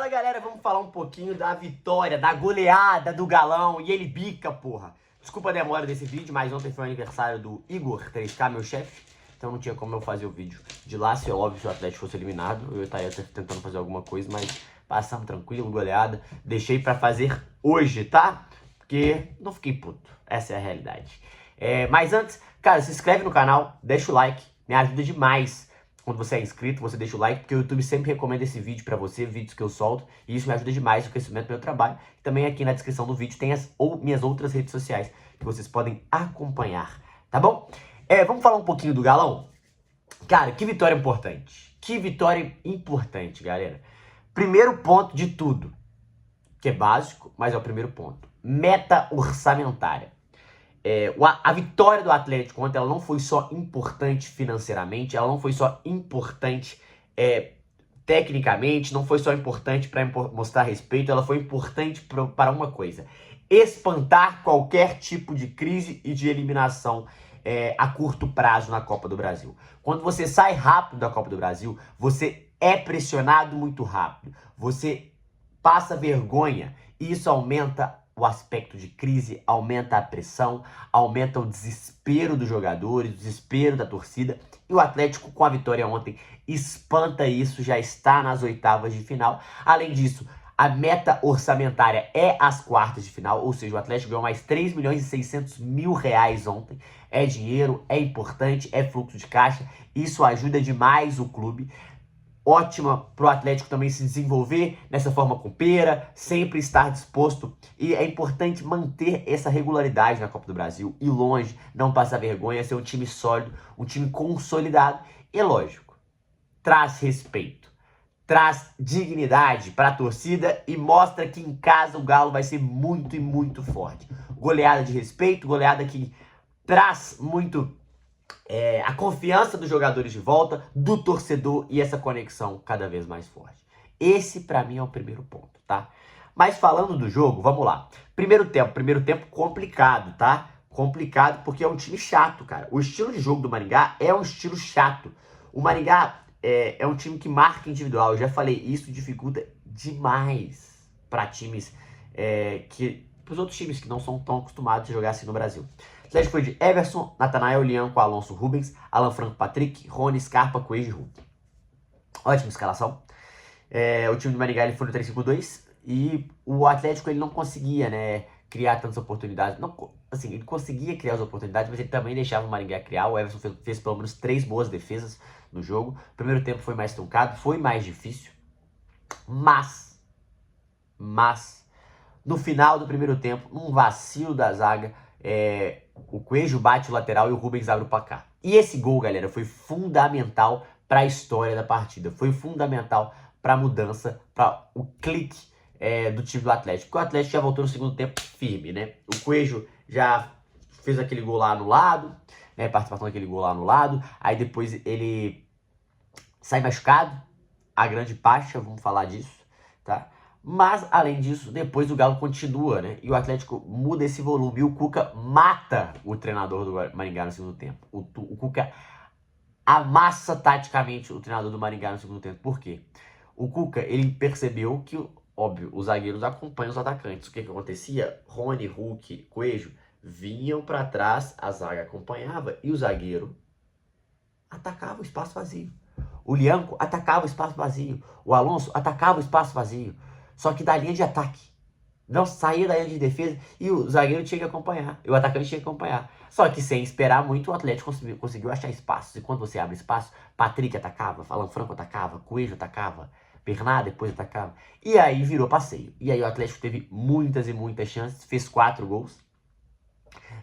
Fala galera, vamos falar um pouquinho da vitória, da goleada do Galão. E ele bica, porra. Desculpa a demora desse vídeo, mas ontem foi o aniversário do Igor 3K, meu chefe. Então não tinha como eu fazer o vídeo de lá, se é óbvio, se o Atlético fosse eliminado. Eu estaria tentando fazer alguma coisa, mas passamos tranquilo, goleada. Deixei pra fazer hoje, tá? Porque não fiquei puto, essa é a realidade. Mas antes, cara, se inscreve no canal, deixa o like, me ajuda demais. Quando você é inscrito, você deixa o like, porque o YouTube sempre recomenda esse vídeo pra você, vídeos que eu solto, e isso me ajuda demais no crescimento do meu trabalho. Também aqui na descrição do vídeo tem minhas outras redes sociais, que vocês podem acompanhar, tá bom? Vamos falar um pouquinho do Galão? Cara, que vitória importante. Que vitória importante, galera. Primeiro ponto de tudo, que é básico, mas é o primeiro ponto. Meta orçamentária. A vitória do Atlético ontem, ela não foi só importante financeiramente, ela não foi só importante tecnicamente, não foi só importante para mostrar respeito, ela foi importante para uma coisa: espantar qualquer tipo de crise e de eliminação a curto prazo na Copa do Brasil. Quando você sai rápido da Copa do Brasil, você é pressionado muito rápido, você passa vergonha e isso aumenta o aspecto de crise, aumenta a pressão, aumenta o desespero dos jogadores, o desespero da torcida. E o Atlético, com a vitória ontem, espanta isso, já está nas oitavas de final. Além disso, a meta orçamentária é as quartas de final, ou seja, o Atlético ganhou mais 3 milhões e 600 mil reais ontem. É dinheiro, é importante, é fluxo de caixa, isso ajuda demais o clube. Ótima para o Atlético também se desenvolver nessa forma copeira, sempre estar disposto. E é importante manter essa regularidade na Copa do Brasil, ir longe, não passar vergonha, ser um time sólido, um time consolidado. E lógico, traz respeito, traz dignidade para a torcida e mostra que em casa o Galo vai ser muito e muito forte. Goleada de respeito, goleada que traz muito a confiança dos jogadores de volta, do torcedor e essa conexão cada vez mais forte. Esse pra mim é o primeiro ponto, tá? Mas falando do jogo, vamos lá. Primeiro tempo complicado, tá? Complicado porque é um time chato, cara. O estilo de jogo do Maringá é um estilo chato. O Maringá é um time que marca individual. Eu já falei, isso dificulta demais para times para os outros times que não são tão acostumados a jogar assim no Brasil. O Atlético foi de Everson, Natanael, Lianco, Alonso, Rubens, Alan Franco, Patrick, Rony, Scarpa, Coelho e Hulk. Ótima escalação. O time do Maringá ele foi no 3-5-2 e o Atlético ele não conseguia, né, criar tantas oportunidades. Não, assim, ele conseguia criar as oportunidades, mas ele também deixava o Maringá criar. O Everson fez pelo menos 3 boas defesas no jogo. O primeiro tempo foi mais truncado, foi mais difícil, mas no final do primeiro tempo, num vacilo da zaga, o Coelho bate o lateral e o Rubens abre o placar. E esse gol, galera, foi fundamental para a história da partida. Foi fundamental para a mudança, para o clique do time do Atlético. Porque o Atlético já voltou no segundo tempo firme, né? O Coelho já fez aquele gol lá anulado, né? Participação daquele gol lá anulado. Aí depois ele sai machucado, a grande Pacha, vamos falar disso, tá? Mas, além disso, depois o Galo continua, né? E o Atlético muda esse volume. E o Cuca mata o treinador do Maringá no segundo tempo. O Cuca amassa taticamente o treinador do Maringá no segundo tempo. Por quê? O Cuca, ele percebeu que, óbvio, os zagueiros acompanham os atacantes. O que acontecia? Rony, Hulk, Coelho vinham para trás, a zaga acompanhava e o zagueiro atacava o espaço vazio. O Lianco atacava o espaço vazio. O Alonso atacava o espaço vazio. Só que da linha de ataque. Não saía da linha de defesa e o zagueiro tinha que acompanhar. E o atacante tinha que acompanhar. Só que sem esperar muito, o Atlético conseguiu achar espaços. E quando você abre espaço, Patrick atacava, Alan Franco atacava, Coelho atacava, Bernardo depois atacava. E aí virou passeio. E aí o Atlético teve muitas e muitas chances. Fez 4 gols.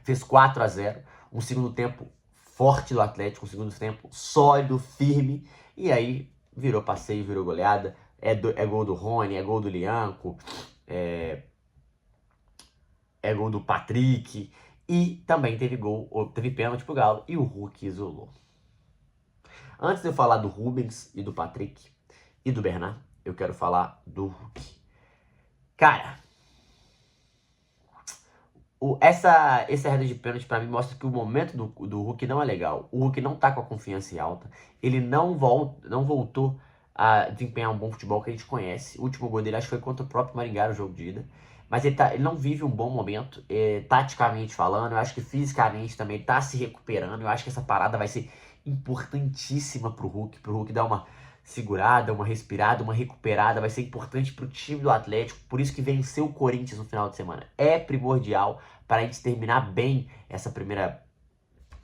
Fez 4-0. Um segundo tempo forte do Atlético. Um segundo tempo sólido, firme. E aí virou passeio, virou goleada. É gol do Rony, é gol do Lianco, é gol do Patrick. E também teve pênalti pro Galo e o Hulk isolou. Antes de eu falar do Rubens e do Patrick e do Bernard, eu quero falar do Hulk. Cara, essa reta de pênalti pra mim mostra que o momento do Hulk não é legal. O Hulk não tá com a confiança alta. Ele não voltou a desempenhar um bom futebol que a gente conhece. O último gol dele acho que foi contra o próprio Maringá, no jogo de ida. Mas ele não vive um bom momento, taticamente falando. Eu acho que fisicamente também tá se recuperando. Eu acho que essa parada vai ser importantíssima pro Hulk dar uma segurada, uma respirada, uma recuperada. Vai ser importante pro time do Atlético. Por isso que vencer o Corinthians no final de semana é primordial para a gente terminar bem essa primeira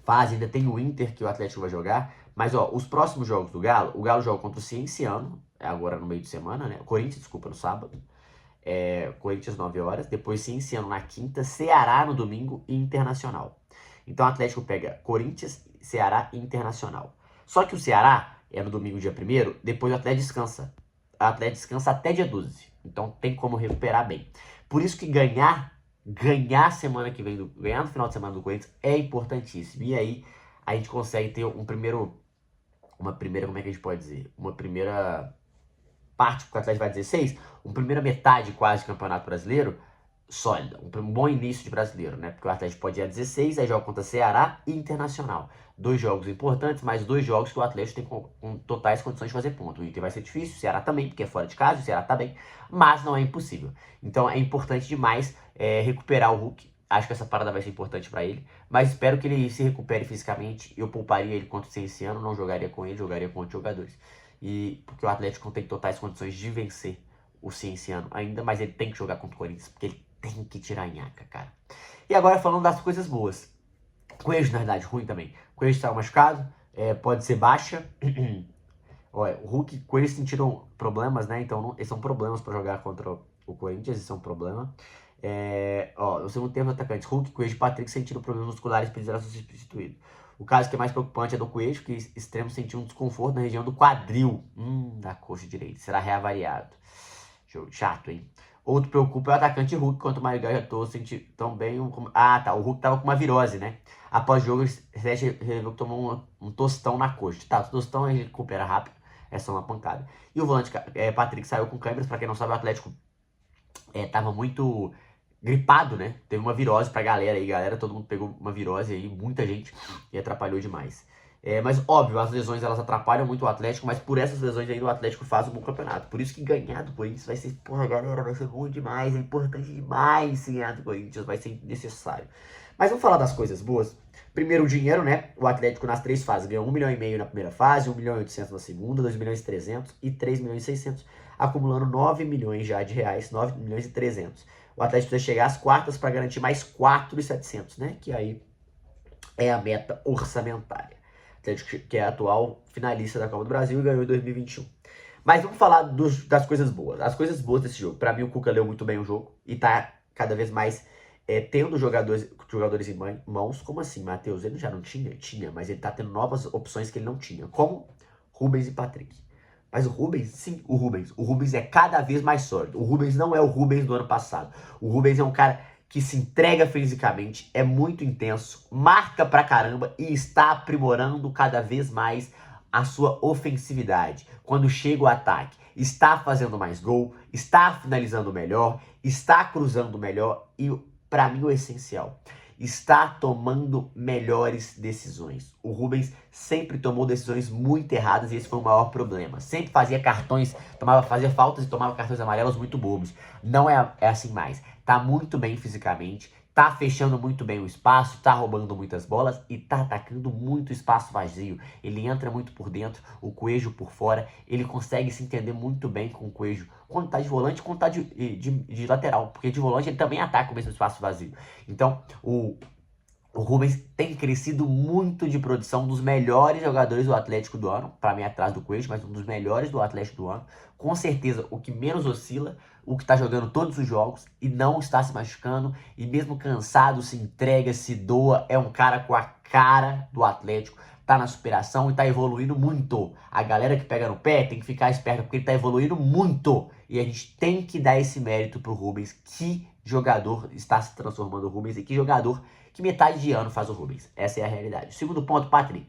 fase. Ainda tem o Inter que o Atlético vai jogar. Mas, ó, os próximos jogos do Galo, o Galo joga contra o Cienciano, agora no meio de semana, né? O Corinthians, desculpa, no sábado. Corinthians 9 horas, depois Cienciano na quinta, Ceará no domingo e Internacional. Então o Atlético pega Corinthians, Ceará e Internacional. Só que o Ceará é no domingo dia 1º, depois o Atlético descansa. O Atlético descansa até dia 12. Então tem como recuperar bem. Por isso que ganhar semana que vem, ganhar no final de semana do Corinthians é importantíssimo. E aí a gente consegue ter uma primeira, como é que a gente pode dizer? Uma primeira parte, porque o Atlético vai 16, uma primeira metade quase do Campeonato Brasileiro sólida, um bom início de brasileiro, né? Porque o Atlético pode ir a 16, aí joga contra Ceará e Internacional. 2 jogos importantes, mas 2 jogos que o Atlético tem com totais condições de fazer ponto. O Inter vai ser difícil, o Ceará também, porque é fora de casa, o Ceará tá bem, mas não é impossível. Então é importante demais recuperar o Hulk. Acho que essa parada vai ser importante para ele, mas espero que ele se recupere fisicamente. Eu pouparia ele contra o Cienciano, não jogaria com ele, jogaria com outros jogadores. Porque o Atlético não tem totais condições de vencer o Cienciano ainda, mas ele tem que jogar contra o Corinthians, porque ele tem que tirar a nhaca, cara. E agora falando das coisas boas. Coelho, na verdade, ruim também. Coelho está machucado, pode ser baixa. Olha, o Hulk e o Coelho sentiram problemas, né? Então, esses são problemas para jogar contra o Corinthians, isso é um problema. No segundo tempo, atacantes Hulk, Coelho e Patrick sentiram problemas musculares e precisaram ser substituídos. O caso que é mais preocupante é do Coelho, que extremo sentiu um desconforto na região do quadril, da coxa direita. Será reavaliado. Chato, hein? Outro preocupa é o atacante Hulk, quanto o Maringá já tô sentindo tão bem. O Hulk tava com uma virose, né? Após o jogo, ele revelou que tomou um tostão na coxa. Tá, o tostão a gente recupera rápido, é só uma pancada. E o volante Patrick saiu com câimbras, pra quem não sabe, o Atlético tava muito gripado, né? Teve uma virose pra galera aí, todo mundo pegou uma virose aí, muita gente, e atrapalhou demais. Mas óbvio, as lesões elas atrapalham muito o Atlético, mas por essas lesões ainda o Atlético faz um bom campeonato. Por isso que ganhar do Corinthians vai ser, porra, galera, vai ser bom demais, é importante demais sim, ganhar do Corinthians, vai ser necessário. Mas vamos falar das coisas boas. Primeiro o dinheiro, né? O Atlético nas 3 fases ganhou 1,5 milhão na primeira fase, 1.800.000 na segunda, 2.300.000 e 3.600.000, acumulando 9 milhões já de reais, 9.300.000. O Atlético precisa chegar às quartas para garantir mais 4.700, né? Que aí é a meta orçamentária. Atlético que é a atual finalista da Copa do Brasil e ganhou em 2021. Mas vamos falar das coisas boas. As coisas boas desse jogo. Para mim, o Cuca leu muito bem o jogo e tá cada vez mais tendo jogadores em mãos. Como assim, Matheus? Ele já não tinha? Tinha, mas ele tá tendo novas opções que ele não tinha, como Rubens e Patrick. Mas o Rubens, sim, o Rubens é cada vez mais sólido. O Rubens não é o Rubens do ano passado. O Rubens é um cara que se entrega fisicamente, é muito intenso, marca pra caramba e está aprimorando cada vez mais a sua ofensividade. Quando chega o ataque, está fazendo mais gol, está finalizando melhor, está cruzando melhor e, pra mim, o essencial, está tomando melhores decisões. O Rubens sempre tomou decisões muito erradas e esse foi o maior problema. Sempre fazia fazia faltas e tomava cartões amarelos muito bobos. Não é assim mais. Tá muito bem fisicamente, tá fechando muito bem o espaço, tá roubando muitas bolas e tá atacando muito espaço vazio. Ele entra muito por dentro, o Coelho por fora, ele consegue se entender muito bem com o Coelho quando tá de volante, quando tá de lateral, porque de volante ele também ataca o mesmo espaço vazio. Então, o Rubens tem crescido muito de produção, um dos melhores jogadores do Atlético do ano, para mim atrás do Coelho, mas um dos melhores do Atlético do ano. Com certeza o que menos oscila, o que tá jogando todos os jogos e não está se machucando e mesmo cansado se entrega, se doa, é um cara com a cara do Atlético, tá na superação e tá evoluindo muito. A galera que pega no pé tem que ficar esperta porque ele tá evoluindo muito e a gente tem que dar esse mérito pro Rubens. Que jogador está se transformando o Rubens e que jogador que metade de ano faz o Rubens. Essa é a realidade. Segundo ponto, Patrick.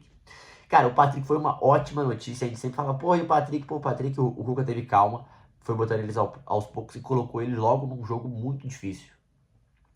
Cara, o Patrick foi uma ótima notícia. A gente sempre fala, pô, e o Patrick, o Cuca teve calma. Foi botando eles aos poucos e colocou ele logo num jogo muito difícil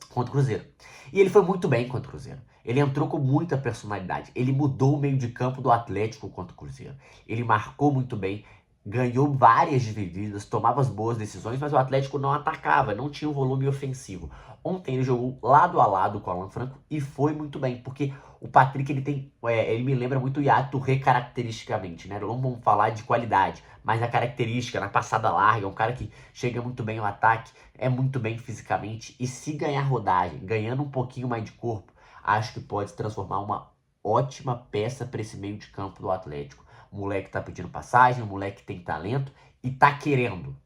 contra o Cruzeiro. E ele foi muito bem contra o Cruzeiro. Ele entrou com muita personalidade. Ele mudou o meio de campo do Atlético contra o Cruzeiro. Ele marcou muito bem. ganhou várias divididas, tomava as boas decisões, mas o Atlético não atacava, não tinha um volume ofensivo. Ontem ele jogou lado a lado com o Alan Franco e foi muito bem, porque o Patrick ele me lembra muito o Yaya Touré caracteristicamente, né? Não vamos falar de qualidade, mas na característica, na passada larga, é um cara que chega muito bem ao ataque, é muito bem fisicamente e se ganhar rodagem, ganhando um pouquinho mais de corpo, acho que pode se transformar uma ótima peça para esse meio de campo do Atlético. O moleque tá pedindo passagem, o moleque tem talento e tá querendo.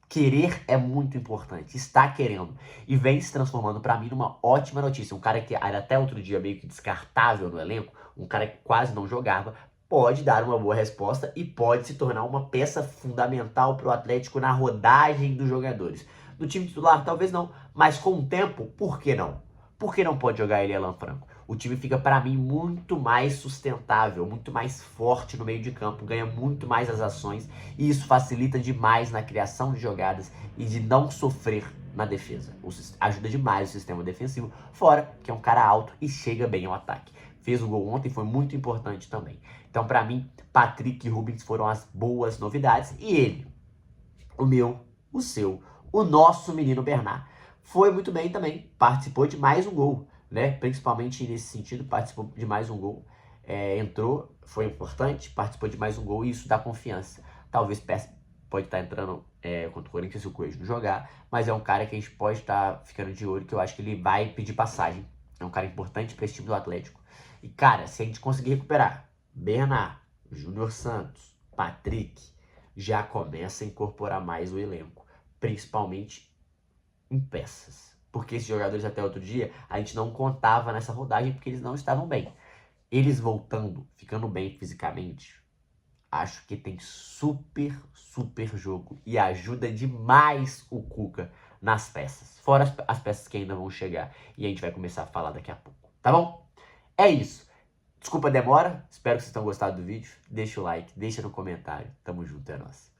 Querer é muito importante, está querendo. E vem se transformando para mim numa ótima notícia. Um cara que era até outro dia meio que descartável no elenco, um cara que quase não jogava, pode dar uma boa resposta e pode se tornar uma peça fundamental para o Atlético na rodagem dos jogadores. No time titular, talvez não, mas com o tempo, por que não? Por que não pode jogar ele, Alan Franco? O time fica, para mim, muito mais sustentável, muito mais forte no meio de campo, ganha muito mais as ações e isso facilita demais na criação de jogadas e de não sofrer na defesa. Ajuda demais o sistema defensivo, fora que é um cara alto e chega bem ao ataque. Fez o gol ontem, foi muito importante também. Então, para mim, Patrick e Rubens foram as boas novidades e ele, o meu, o seu, o nosso menino Bernard, foi muito bem também, participou de mais um gol, né? Principalmente nesse sentido, participou de mais um gol, entrou, foi importante, participou de mais um gol e isso dá confiança. Talvez pode estar entrando contra o Corinthians se o Coelho não jogar, mas é um cara que a gente pode estar ficando de olho, que eu acho que ele vai pedir passagem. É um cara importante para esse time do Atlético. E cara, se a gente conseguir recuperar Bernard, Júnior Santos, Patrick, já começa a incorporar mais o elenco, principalmente em peças. Porque esses jogadores até outro dia, a gente não contava nessa rodagem porque eles não estavam bem. Eles voltando, ficando bem fisicamente, acho que tem super jogo e ajuda demais o Cuca nas peças. Fora as peças que ainda vão chegar e a gente vai começar a falar daqui a pouco, tá bom? É isso. Desculpa a demora, espero que vocês tenham gostado do vídeo. Deixa o like, deixa no comentário. Tamo junto, é nóis.